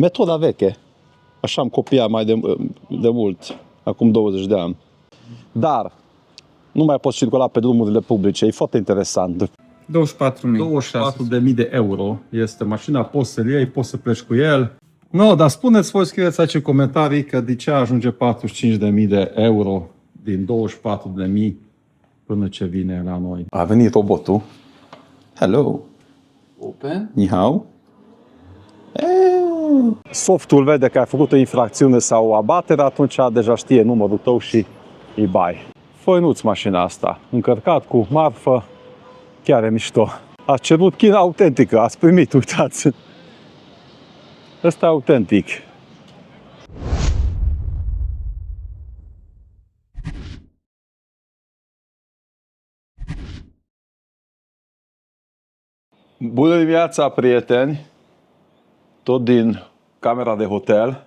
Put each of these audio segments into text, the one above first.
Metoda veche. Așa am copiat mai de mult, acum 20 de ani. Dar nu mai poți circula pe drumurile publice, e foarte interesant. 24.000 de euro este mașina, poți să-l iei, poți să pleci cu el. No, dar spuneți voi, scrieți aici în comentarii că de ce ajunge 45.000 de euro din 24.000 până ce vine la noi. A venit robotul. Hello. Open. Ni hao. Softul vede că ai făcut o infracțiune sau o abatere, atunci deja știe numărul tău și îi bai. Făinuț mașina asta, încărcat cu marfă, chiar e mișto. Ați cerut chin autentică, ați primit, uitați. Ăsta e autentic. Bună dimineața, prieteni! Tot din camera de hotel.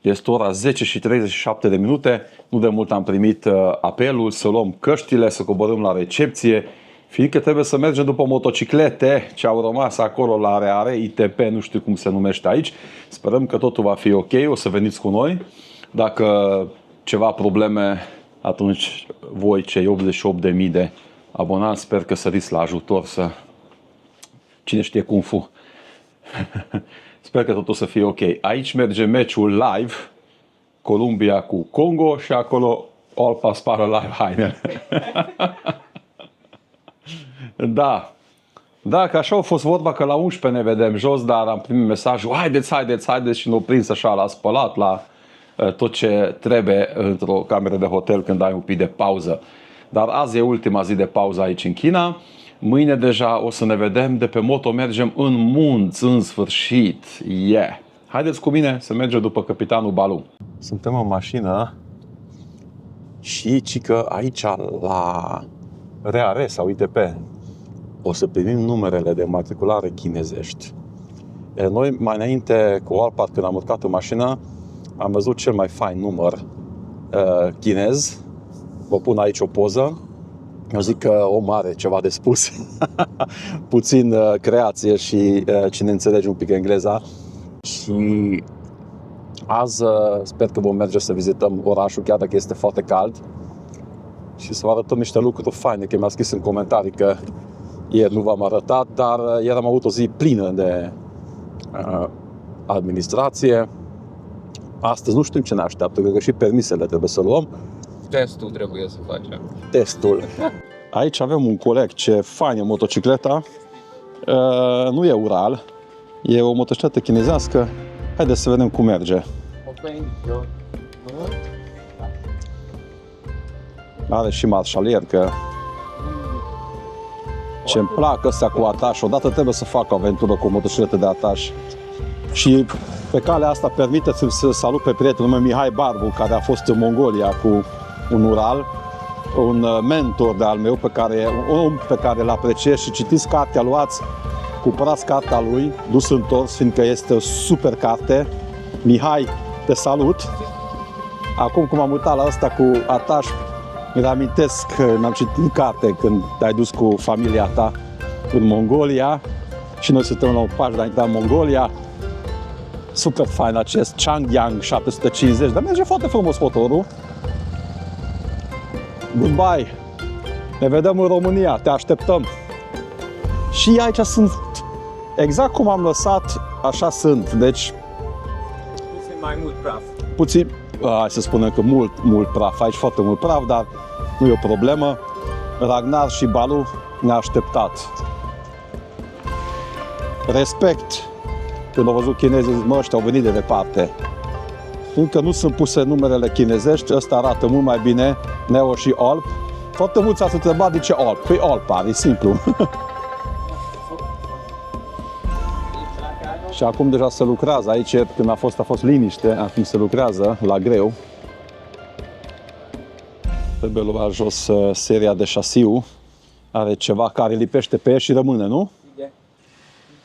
Este ora 10:37 de minute. Nu de mult am primit apelul să luăm căștile, să coborâm la recepție, fiindcă trebuie să mergem după motociclete ce au rămas acolo la Areare, ITP, nu știu cum se numește aici. Sperăm că totul va fi ok, o să veniți cu noi. Dacă ceva probleme, atunci voi, cei 88.000 de abonați, sper că săriți la ajutor să... Cine știe Kung Fu. Sper că totul să fie ok. Aici merge meciul live, Columbia cu Congo și acolo Olpa spară live hainele. Da. Da, că așa a fost vorba că la 11 ne vedem jos, dar am primit mesajul, haideți și ne-o prins așa la spălat, la tot ce trebuie într-o cameră de hotel când ai un pic de pauză. Dar azi e ultima zi de pauză aici în China. Mâine deja o să ne vedem, de pe moto mergem în munți, în sfârșit. Yeah! Haideți cu mine să mergem după capitanul Balu. Suntem în mașină și cică aici la RAR sau ITP o să primim numerele de matriculare chinezești. Noi mai înainte cu Alpat, când am urcat în mașină, am văzut cel mai fain număr chinez. Vă pun aici o poză. Eu zic că om are ceva de spus. Puțin creație și cine înțelege un pic engleza. Și azi sper că vom merge să vizităm orașul, chiar dacă este foarte cald. Și să vă arătăm niște lucruri faine, că mi-a scris în comentarii că ieri nu v-am arătat, dar ieri am avut o zi plină de administrație. Astăzi nu știm ce ne așteaptă, cred că și permisele trebuie să luăm. Testul trebuie să facem. Testul. Aici avem un coleg, ce fain e motocicleta. Nu e Ural, e o motocicletă chinezească. Haideți să vedem cum merge. Are și marșalier, că ce-mi plac ăstea cu ataș. Odată trebuie să fac o aventură cu o motocicletă de ataș. Și pe calea asta permiteți-mi să salut pe prietenul meu Mihai Barbu, care a fost în Mongolia cu un Ural, un mentor de-al meu, un om pe care îl apreciez, și citiți cartea, luați, cumpărați cartea lui, Dus întors, fiindcă este o super carte. Mihai, te salut! Acum cum am uitat la asta cu ataș, îmi reamintesc că mi-am citit carte când te-ai dus cu familia ta în Mongolia și noi suntem la un paș de a intra în Mongolia. Super fain acest Changyang 750, dar merge foarte frumos motorul. Goodbye! Ne vedem în România, te așteptăm! Și aici sunt exact cum am lăsat, așa sunt, deci... Puțin mai mult praf. Puțin, hai să spunem că mult praf, aici foarte mult praf, dar nu e o problemă. Ragnar și Balu ne-a așteptat. Respect! Când au văzut chinezii, zic, mă, ăștia au venit de departe. Încă nu sunt puse numerele chinezești, ăsta arată mult mai bine, Neo și Alp. Foarte mulți ați întrebat de ce Alp. Păi Alpa, e simplu. Și acum deja se lucrează. Aici, când a fost liniște, acum se lucrează la greu. Trebuie luat jos seria de șasiu. Are ceva care lipește pe ea și rămâne, nu? Un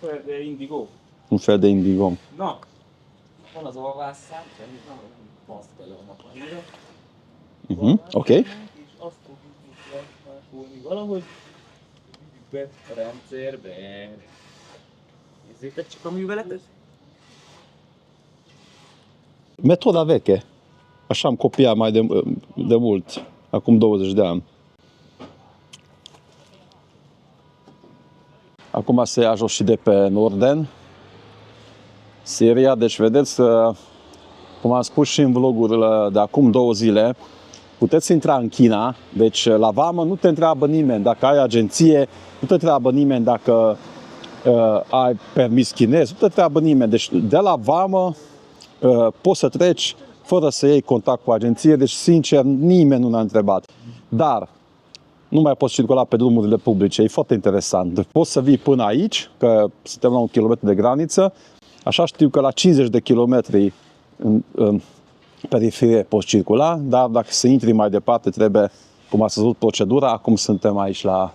fel de Indigo. Un fel de Indigo. No. Van az alvásszám, nem azt kell annak. Ok. És azt fogjuk másolni valahogy, vigyük be a rendszerbe. Érzétek csak a műveletet? Metoda veche. Așa am copiat mai de mult, acum 20 de ani. Acum se ia jos și de pe Norden, Siria. Deci vedeți, cum am spus și în vlogurile de acum 2 zile, puteți intra în China. Deci la vamă nu te întreabă nimeni dacă ai agenție, nu te întreabă nimeni dacă ai permis chinez, nu te întreabă nimeni. Deci de la vamă poți să treci fără să iei contact cu agenție. Deci sincer, nimeni nu ne-a întrebat. Dar nu mai poți circula pe drumurile publice. E foarte interesant. Deci poți să vii până aici, că suntem la 1 kilometru de graniță. Așa știu că la 50 de kilometri în periferie poți circula, dar dacă să intri mai departe trebuie, cum ați văzut procedura, acum suntem aici la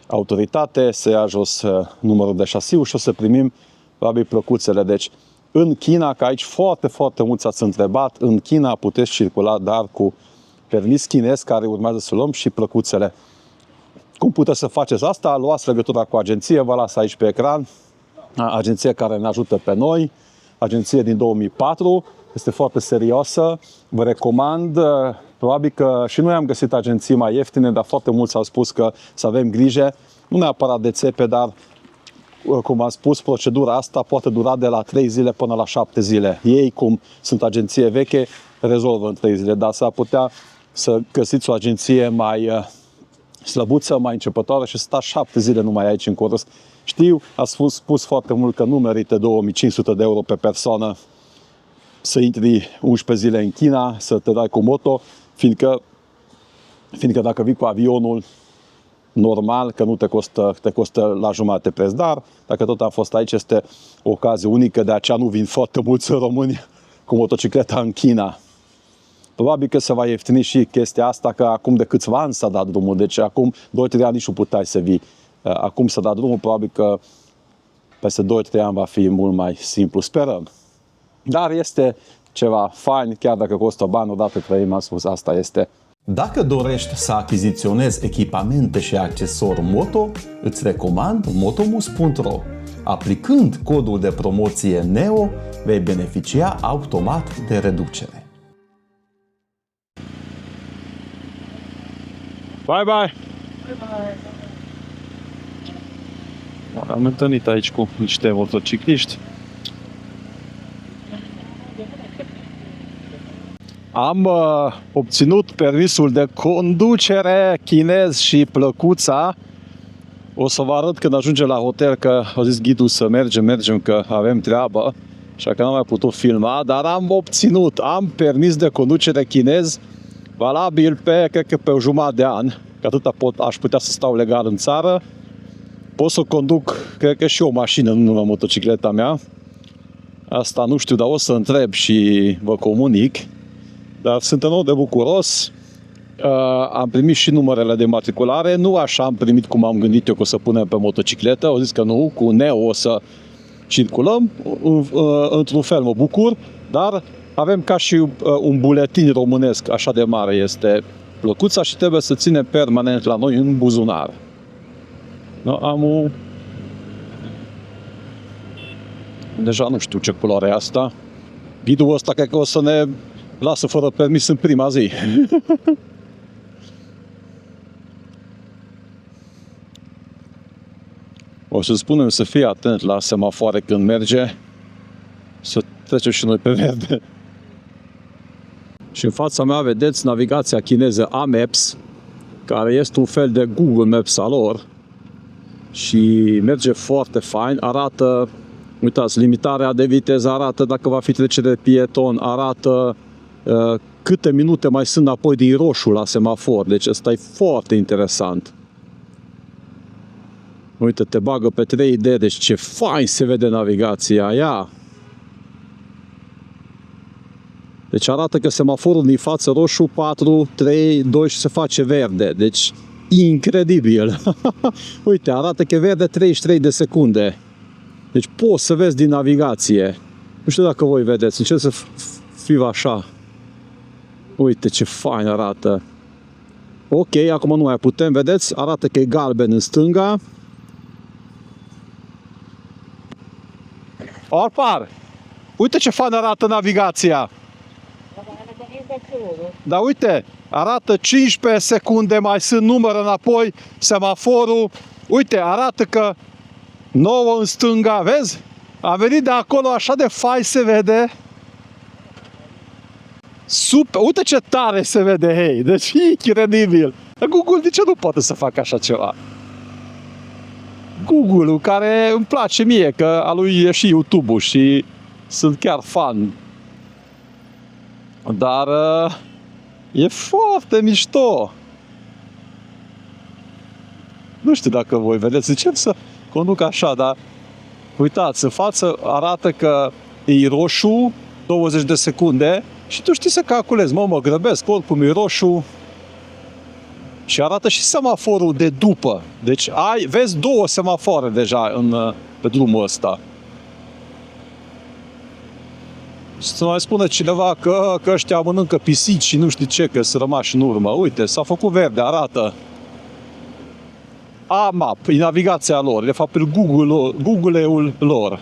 autoritate, se ia jos numărul de șasiu și o să primim probabil plăcuțele. Deci în China, că aici foarte, foarte mulți ați întrebat, în China puteți circula, dar cu permis chinez, care urmează să luăm, și plăcuțele. Cum puteți să faceți asta? Luați legătura cu agenție, vă las aici pe ecran, agenție care ne ajută pe noi, agenție din 2004, este foarte serioasă, vă recomand. Probabil că și noi am găsit agenții mai ieftine, dar foarte mulți au spus că să avem grijă, nu neapărat de țepe, dar cum am spus, procedura asta poate dura de la 3 zile până la 7 zile. Ei, cum sunt agenție veche, rezolvă în 3 zile, dar s-ar putea să găsiți o agenție mai slăbuță, mai începătoare și stați 7 zile numai aici în Corus. Știu, ați spus foarte mult că nu merită 2500 de euro pe persoană să intri 11 zile în China, să te dai cu moto, fiindcă dacă vii cu avionul normal, că nu te costă la jumătate preț, dar dacă tot am fost aici, este o ocazie unică, de aceea nu vin foarte mulți români cu motocicleta în China. Probabil că se va ieftini și chestia asta, că acum de câțiva ani s-a dat drumul, deci acum 2-3 ani nici nu puteai să vii. Acum s-a dat drumul, probabil că peste 2-3 ani va fi mult mai simplu, sperăm. Dar este ceva fain, chiar dacă costă bani, odată trăim, am spus, asta este. Dacă dorești să achiziționezi echipamente și accesori moto, îți recomand motomus.ro. Aplicând codul de promoție NEO, vei beneficia automat de reducere. Bye bye! Am întâlnit aici cu niște motocicliști. Am obținut permisul de conducere chinez și plăcuța. O să vă arăt când ajungem la hotel, că a zis ghidul să mergem, că avem treabă, așa că n-am mai putut filma, dar am permis de conducere chinez valabil cred că pe o jumătate de an, că atâta aș putea să stau legal în țară. Pot să conduc, cred că și o mașină, nu numai motocicleta mea. Asta nu știu, dar o să întreb și vă comunic. Dar sunt enorm de bucuros. Am primit și numerele de matriculare. Nu așa am primit cum am gândit eu că o să punem pe motocicletă. Au zis că nu, cu NEO o să circulăm. Într-un fel mă bucur, dar avem ca și un buletin românesc, așa de mare este plăcuța și trebuie să ținem permanent la noi în buzunar. Deja nu știu ce culoare e asta. Ghidul ăsta cred că o să ne lasă fără permis în prima zi. O să spunem să fie atent la semafoare când merge, să trecem și noi pe verde. Și în fața mea vedeți navigația chineză Amaps, care este un fel de Google Maps al lor și merge foarte fain, arată, uitați, limitarea de viteză, arată dacă va fi trecere de pieton, arată câte minute mai sunt apoi din roșu la semafor, deci ăsta e foarte interesant. Uite, te bagă pe 3D, deci ce fain se vede navigația, ia! Deci arată că semaforul din față roșu, 4, 3, 2 și se face verde, deci incredibil! Uite, arată că e verde 33 de secunde. Deci poți să vezi din navigație. Nu știu dacă voi vedeți, încerc să fiu așa. Uite ce fain arată. Ok, acum nu mai putem, vedeți? Arată că e galben în stânga. Orpar! Uite ce fain arată navigația! Dar uite, arată 15 secunde, mai sunt număr înapoi, semaforul. Uite, arată că 9 în stânga, vezi? A venit de acolo așa de fain se vede. Super, uite ce tare se vede, hei, deci e incredibil. Google de ce nu poate să facă așa ceva? Google-ul, care îmi place mie, că a lui e și YouTube-ul și sunt chiar fan. Dar e foarte mișto. Nu știu dacă voi vedeți, încerc să conduc așa, dar uitați, în față arată că e roșu, 20 de secunde și tu știi să calculezi, mă grăbesc, oricum e roșu. Și arată și semaforul de după. Deci vezi 2 semafoare deja pe drumul ăsta. Să mai spună cineva că ăștia mănâncă pisici și nu știu ce, că sunt rămași în urmă. Uite, s-a făcut verde, arată. AMAP, e navigația lor, de fapt Google-ul lor.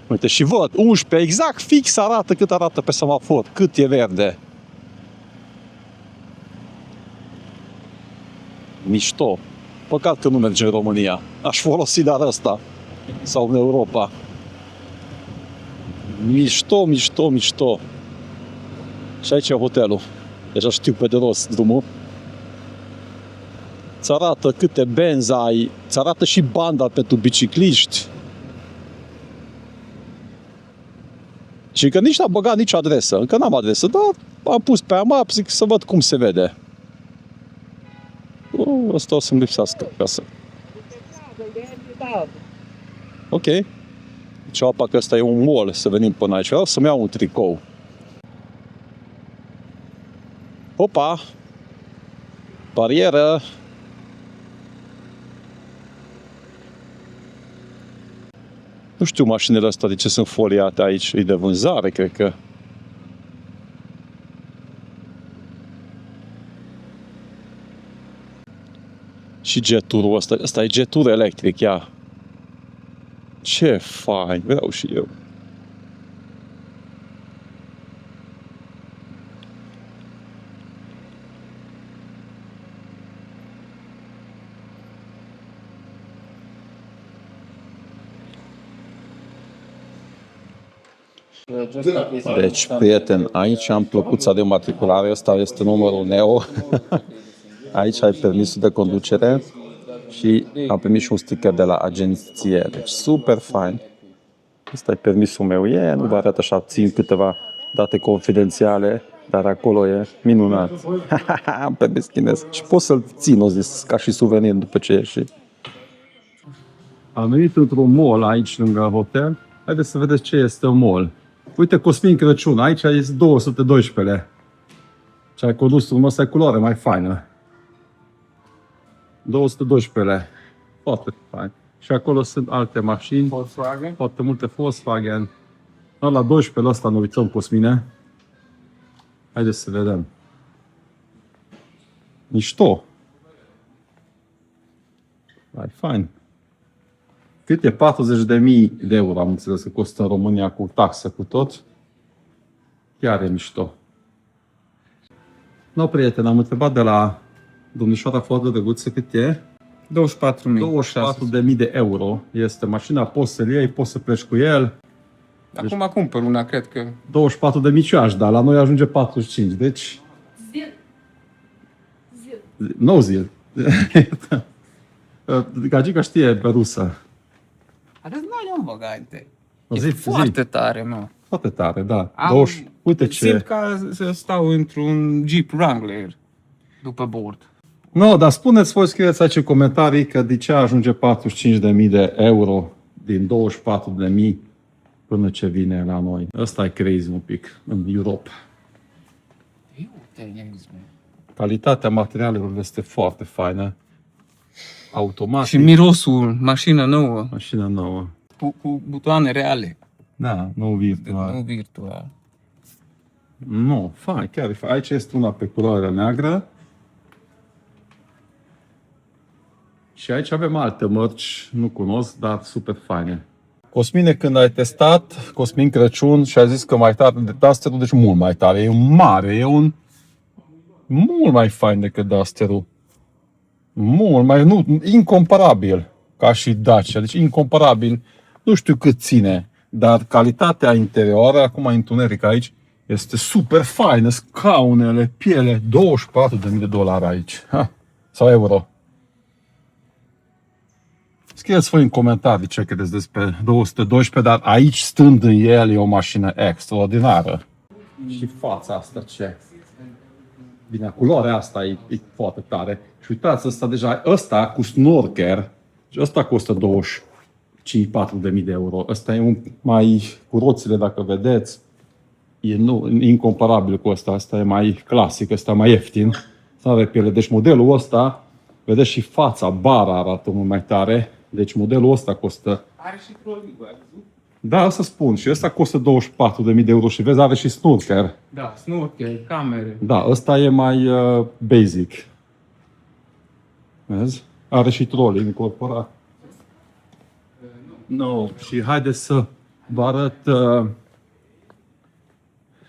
Uite, și văd, 11, exact fix arată cât arată pe semafor, cât e verde. Mișto. Păcat că nu merge în România. Aș folosi dar ăsta. Sau în Europa. Mișto, mișto, mișto. Și aici e hotelul. Deja știu pe de rost drumul. Îți arată câte benzi ai. Îți arată și banda pentru bicicliști. Și că nici n-am băgat nicio adresă. Încă n-am adresă, dar am pus pe map, zic să văd cum se vede. Asta o să-mi lipsească acasă. Ok. Deci apa că ăsta e un mall, să venim până aici. Vreau să-mi iau un tricou. Opa! Barieră! Nu știu mașinile astea de ce sunt foliate aici. E de vânzare, cred că. Și jeturul ăsta. Ăsta e jetur electric, ia. Ce fain, vreau și eu. Deci, prieten, aici am plăcuța de matriculare, ăsta este numărul NEO. Aici ai permisul de conducere și am primit și un sticker de la agenție. Deci super fain. Ăsta e permisul meu. Nu vă arăt așa, țin câteva date confidențiale, dar acolo e minunat. Am permis chinez. Și pot să-l țin, o zis, ca și suvenir după ce ieși. Am venit într-un mall aici lângă hotel. Haideți să vedeți ce este un mall. Uite, Cosmin Crăciun, aici este 212-le. Și ai condus urmă, asta e culoare mai faină. 212-le. Foarte fain. Și acolo sunt alte mașini. Volkswagen. Foarte multe Volkswagen. La 12-le ăsta ne uităm, Cosmine. Haideți să vedem. Mișto. Mai fain. Cât e? 40.000 de euro, am înțeles că costă în România cu taxe, cu tot. Chiar e mișto. No, prieten, am întrebat de la domnișoara foarte drăguță cât e. 24.000 de euro este mașina, poți să-l iei, poți să pleci cu el. Acum cumpăr una, cred că. 24.000 ce aș da, la noi ajunge 45, deci... No zil. Gagica știe pe rusă. Răzmaia, mă, gaite. Zi, E foarte tare, mă. Foarte tare, da. Am, Uite ce... Simt ca să stau într-un Jeep Wrangler după bord. No, dar spuneți voi, scrieți aici în comentarii că de ce ajunge 45.000 de euro din 24.000 până ce vine la noi. Ăsta e crazy un pic în Europa. Calitatea materialelor este foarte faină. Automat. Și mirosul, mașină nouă, Mașina nouă. cu butoane reale, Da, nu virtual. nu virtual. Nu, fain, chiar e fain. Aici este una pe culoare neagră. Și aici avem alte mărci, nu cunosc, dar super faine. Cosmine, când ai testat, Cosmin Crăciun, și a zis că mai tare de Dusterul, deci mult mai tare. E un mare, e un mult mai fain decât Dusterul. Mult mai, nu, incomparabil ca și Dacia, deci incomparabil. Nu știu cât ține, dar calitatea interioară, acum întuneric aici, este super faină, scaunele, piele, $24.000 aici, sau euro. Scrieți voi în comentarii ce credeți despre 212, dar aici, stând în el, e o mașină extraordinară. Și fața asta ce? Bine, culoarea asta e foarte tare. Și uitați, ăsta cu snorker, și ăsta costă 24.000 de euro. Ăsta e un mai, cu roțile, dacă vedeți, e incomparabil cu ăsta. Ăsta e mai clasic, ăsta mai ieftin. Are piele. Deci modelul ăsta, vedeți și fața, bara arată mult mai tare. Deci modelul ăsta costă... Are și trolibă, ai văzut? Da, asta spun. Și ăsta costă 24.000 de euro și vezi, are și snorker. Da, snorkel, camere. Da, ăsta e mai basic. Vezi? Are și troli incorporat. Nu. Și haideți să vă arăt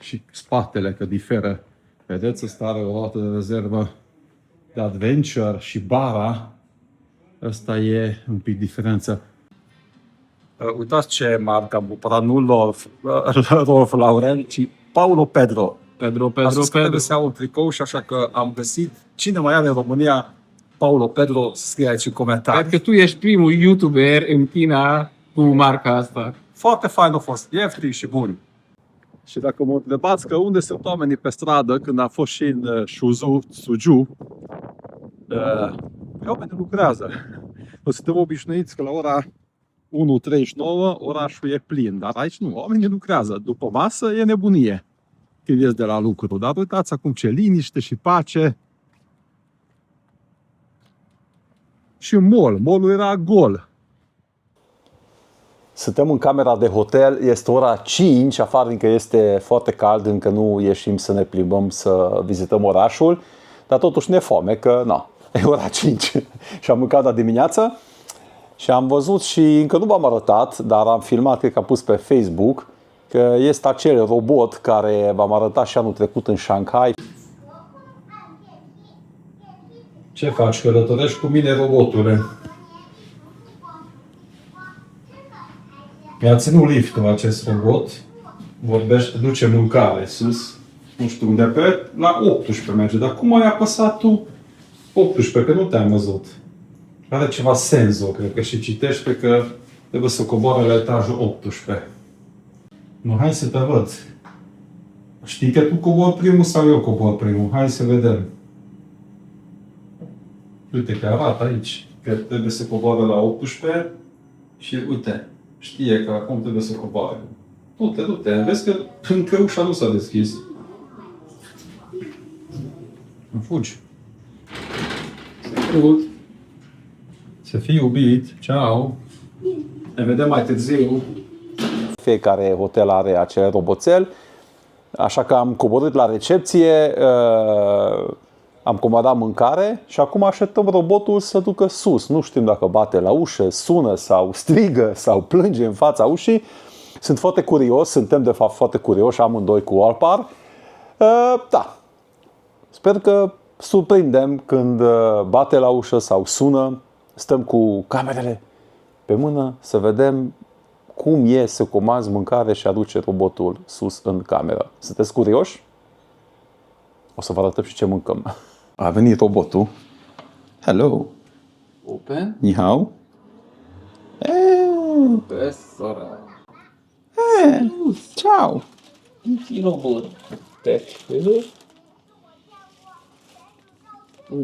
și spatele, că diferă. Vedeți, ăsta are o roată de rezervă de adventure și bara. Ăsta e un pic diferență. Uitați ce marcă am cumpărat, nu Rolf Lauren, ci Paulo Pedro. Pedro. Trebuie să iau un tricou și așa că am găsit. Cine mai are în România Paulo Pedro, scrie aici în comentarii. Cred că tu ești primul YouTuber în China cu marca asta. Foarte fain a fost, ieftin și bun. Și dacă mă întrebați că unde sunt oamenii pe stradă când am fost și în Suzhou, oamenii lucrează. Noi suntem obișnuiți că la ora 1:39 orașul e plin, dar aici nu, oamenii lucrează. După masă e nebunie când ies de la lucru. Dar uitați acum ce liniște și pace. Și mall-ul era gol. Suntem în camera de hotel, este ora 5, afară încă este foarte cald, încă nu ieșim să ne plimbăm, să vizităm orașul, dar totuși ne foame, că na, e ora 5 și am mâncat la dimineață și am văzut și încă nu v-am arătat, dar am filmat, cred că am pus pe Facebook, că este acel robot care v-am arătat și anul trecut în Shanghai. Ce faci? Călătorești cu mine, robotule? Mi-a ținut liftul acest robot. Vorbește, duce mâncare sus. Nu știu unde pe. La 18 merge. Dar cum ai apăsat tu 18? Că nu te-am văzut. Are ceva senzor, cred că, și citește că trebuie să coboare la etajul 18. Nu, hai să te văd. Știi că tu cobori primul sau eu cobor primul? Hai să vedem. Uite că arată aici că trebuie să coboare la 18 și uite, știe că acum trebuie să coboare. Du-te, vezi că încă ușa nu s-a deschis. Nu fugi. Să fii iubit. Ciao. Ne vedem mai târziu. Fiecare hotel are acel roboțel, așa că am coborât la recepție, am comandat mâncare și acum așteptăm robotul să ducă sus. Nu știm dacă bate la ușă, sună sau strigă sau plânge în fața ușii. Sunt foarte curios, suntem de fapt foarte curioși amândoi cu Alpar. Da, sper că surprindem când bate la ușă sau sună. Stăm cu camerele pe mână să vedem cum e să comanzi mâncare și aduce robotul sus în cameră. Sunteți curioși? O să vă arătăm și ce mâncăm. A venit robotul. Hello. Open. Ni hao. Sora. Ciao. Robot.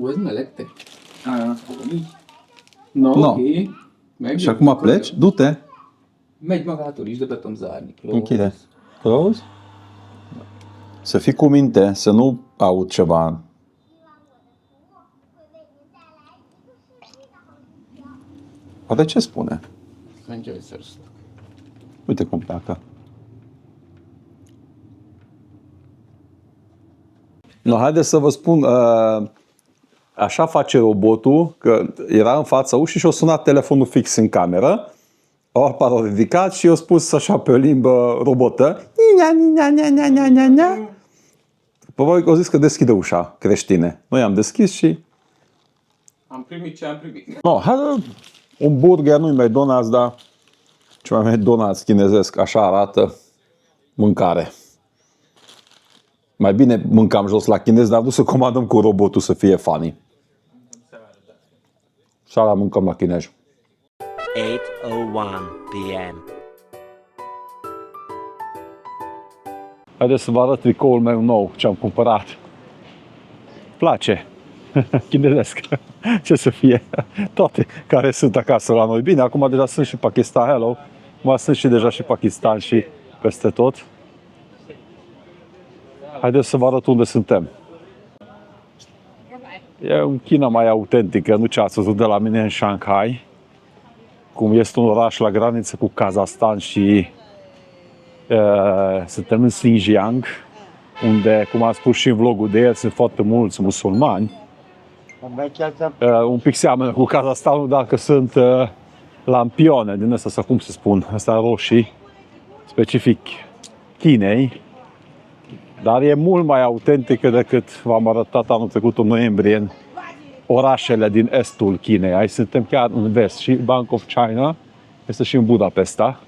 Vezi melete. No, ok. Și acum pleci? Du-te. Megy magától is, de be tudom zárni. Închide. Close. Să fii cu minte, să nu aud ceva. Poate ce spune? Mondja, hogy szereztek. Uite cum pleacă. No, haideți să vă spun, așa face robotul, că era în fața ușii și a sunat telefonul fix în cameră. Orpa l-a ridicat și i-a spus așa pe o limbă robotă. Probabil că au zis că deschide ușa creștine. Noi am deschis și... Am primit ce am primit. No, un burger, nu-i McDonald's, dar ceva McDonald's chinezesc, așa arată mâncare. Mai bine mâncam jos la chinez, dar nu să comandăm cu robotul să fie funny. Seara mâncăm la chinez. 8:01 p.m. Haideți să vă arăt tricoul meu nou, ce am cumpărat. Place. Chinezesc. Ce să fie. Toate care sunt acasă la noi. Bine, acum deja sunt și Pakistan, hello. Acum sunt și deja și Pakistan și peste tot. Haideți să vă arăt unde suntem. E un China mai autentică, nu ce ați văzut de la mine în Shanghai. Cum este un oraș la graniță cu Kazahstan și suntem în Xinjiang, unde, cum am spus și în vlogul de ieri, sunt foarte mulți musulmani. Un pic seamănă cu Kazahstanul, dacă sunt lampione din astea, sau cum se spun, astea roșii, specific Chinei. Dar e mult mai autentică decât v-am arătat anul trecut în noiembrie în orașele din estul Chinei. Aici suntem chiar în vest și Bank of China este și în Budapesta.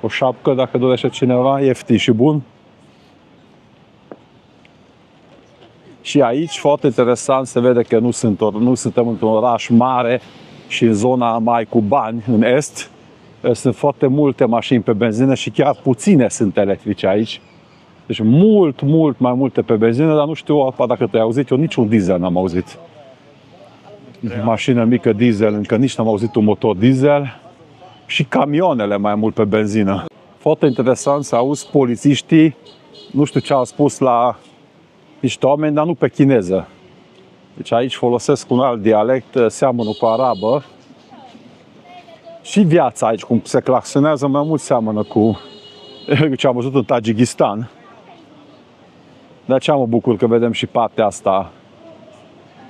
O șapcă, dacă dorește cineva, ieftin și bun. Și aici, foarte interesant, se vede că nu suntem într-un oraș mare și în zona mai cu bani, în est. Sunt foarte multe mașini pe benzină și chiar puține sunt electrice aici. Deci mult mai multe pe benzină, dar nu știu dacă te-ai auzit, eu niciun diesel n-am auzit. Mașină mică diesel, încă nici n-am auzit un motor diesel. Și camioanele mai mult pe benzină. Foarte interesant să auzi polițiștii, nu știu ce au spus la niște oameni, dar nu pe chineză. Deci aici folosesc un alt dialect, seamănă cu arabă. Și viața aici, cum se claxonează, mai mult seamănă cu ce am văzut în Tajikistan. De aceea mă bucur că vedem și partea asta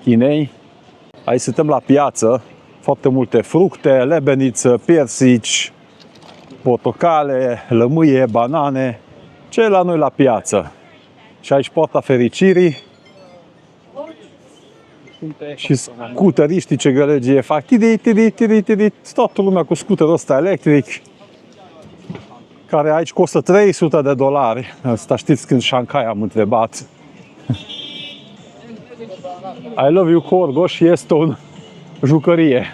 Chinei. Aici suntem la piață, foarte multe fructe, lebeniță, piersici, portocale, lămâie, banane. Ce e la noi la piață? Și aici Poarta Fericirii. Și scuteriștii ce gălăgie fac. Toată lumea cu scuterul ăsta electric, care aici costă $300. Asta știți când Shanghai am întrebat. I love you, Corgoș, este o jucărie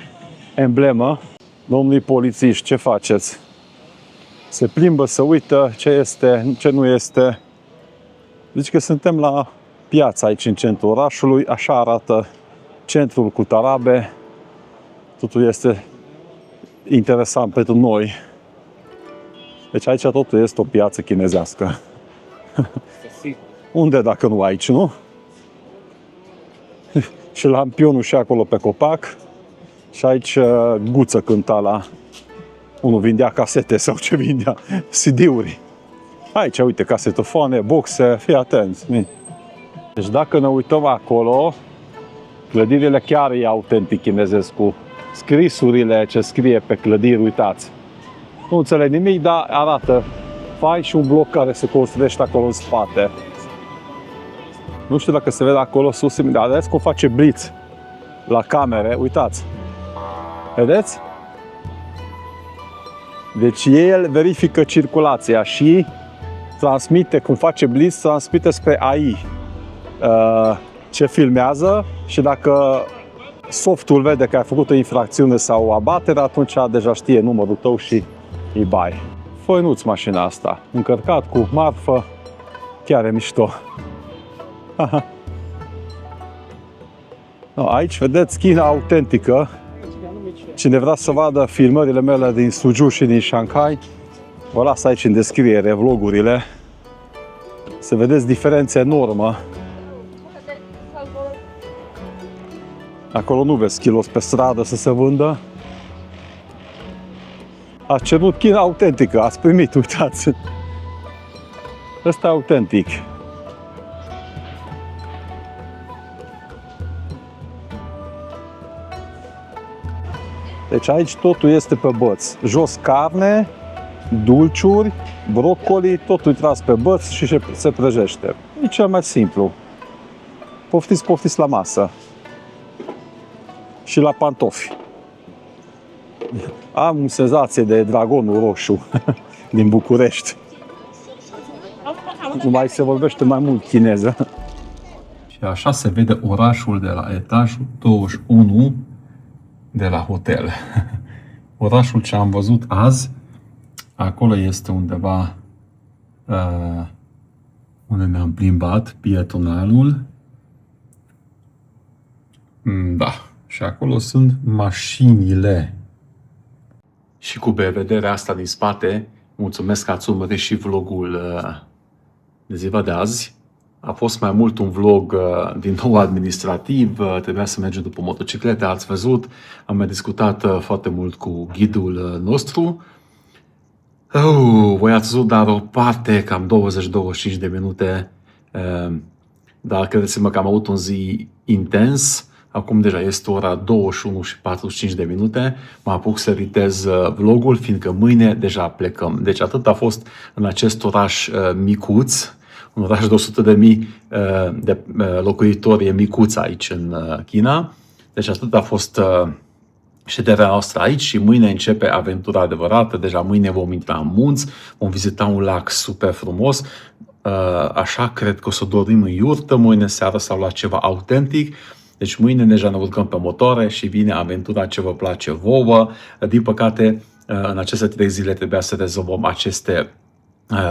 emblemă. Domnii polițiști, ce faceți? Se plimbă, se uită ce este, ce nu este. Deci că suntem la piața aici în centrul orașului, așa arată centrul cu tarabe. Totul este interesant pentru noi. Deci aici totul este o piață chinezească. Unde dacă nu aici, nu? Și lampionul și acolo pe copac. Și aici Guță cânta la... Unul vindea casete sau ce vindea? CD-uri. Aici, uite, casetofoane, boxe, fii atenți. Deci dacă ne uităm acolo, clădirile chiar e autentic chinezesc, cu scrisurile ce scrie pe clădiri, uitați. Nu înțeleg nimic, dar arată fain și un bloc care se construiește acolo în spate. Nu știu dacă se vede acolo sus, dar vedeți cum face blitz la camere, uitați. Vedeți? Deci el verifică circulația și transmite, cum face blitz, transmite spre AI ce filmează și dacă softul vede că ai făcut o infracțiune sau o abatere, atunci deja știe numărul tău și îi bai. Făinuț mașina asta, încărcat cu marfă, chiar e mișto. Aici vedeți China autentică. Cine vrea să vadă filmările mele din Suzhou și din Shanghai, vă las aici în descriere vlogurile. Să vedeți diferența enormă. Acolo nu vezi kilos pe stradă să se vândă. Ați cerut China autentică, ați primit, uitați. Ăsta e autentic. Deci aici totul este pe băț. Jos carne, dulciuri, brocoli, totul e tras pe băț și se prăjește. E cel mai simplu. Poftiți, poftiți la masă. Și la pantofi. Am o senzație de dragonul roșu din București. Numai se vorbește mai mult chineză. Și așa se vede orașul de la etajul 21 de la hotel. Orașul ce am văzut azi, acolo este undeva unde ne-am plimbat, pietonalul. Da, și acolo sunt mașinile. Și cu vederea asta din spate, mulțumesc că ați urmărit și vlogul de ziua de azi. A fost mai mult un vlog din nou administrativ, trebuia să mergem după motociclete, ați văzut. Am mai discutat foarte mult cu ghidul nostru. Voi ați văzut doar o parte, cam 20-25 de minute, dar credeți-mă că am avut un zi intens. Acum deja este ora 21 și 45 de minute. Mă apuc să editez vlogul, fiindcă mâine deja plecăm. Deci atât a fost în acest oraș micuț, un oraș de 100.000 de locuitori, e micuț aici în China. Deci atât a fost șederea noastră aici și mâine începe aventura adevărată. Deja mâine vom intra în munți, vom vizita un lac super frumos. Așa cred că o să dormim în iurtă mâine seară sau la ceva autentic. Deci mâine deja ne urcăm pe motoare și vine aventura ce vă place vouă. Din păcate, în aceste 3 zile trebuia să rezolvăm aceste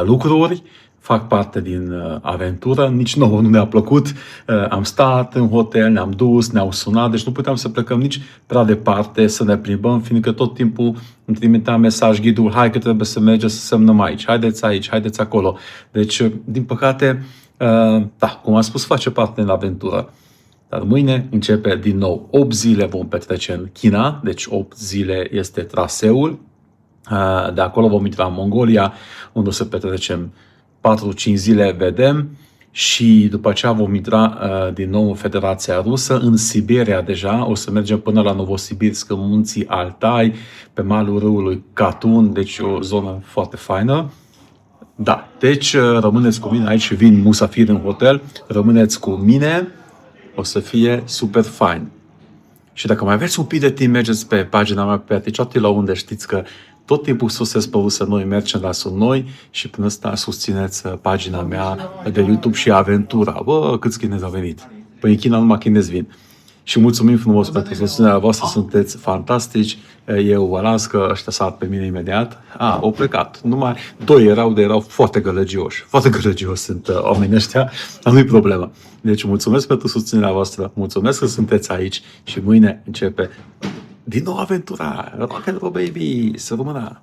lucruri. Fac parte din aventură, nici nouă nu ne-a plăcut. Am stat în hotel, ne-am dus, ne-au sunat, deci nu puteam să plecăm nici prea departe, să ne plimbăm, fiindcă tot timpul îmi trimitea mesaj ghidul, hai că trebuie să mergem să semnăm aici, haideți acolo. Deci, din păcate, da, cum am spus, face parte din aventură. Dar mâine începe din nou. 8 zile vom petrece în China, deci 8 zile este traseul. De acolo vom intra în Mongolia, unde o să petrecem 4-5 zile, vedem. Și după aceea vom intra din nou în Federația Rusă, în Siberia deja. O să mergem până la Novosibirsk, în munții Altai, pe malul râului Katun, deci o zonă foarte faină. Da, deci rămâneți cu mine aici, vin musafiri în hotel, rămâneți cu mine. O să fie super fain. Și dacă mai aveți un pic de timp, mergeți pe pagina mea pe Aticioatila, unde știți că tot timpul susținesc produse noi, merchandise noi și până ăsta susțineți pagina mea de YouTube și Aventura. Bă, câți chinezi au venit? Păi în China numai chinezi vin. Și mulțumim frumos pentru susținerea voastră, sunteți fantastici. Eu vă las că ăștia sar pe mine imediat. Au plecat. Numai 2 erau foarte gălăgioși. Foarte gălăgioși sunt oamenii ăștia, dar nu-i problemă. Deci mulțumesc pentru susținerea voastră, mulțumesc că sunteți aici și mâine începe din nou aventura. Rock and roll, baby! Să rămână!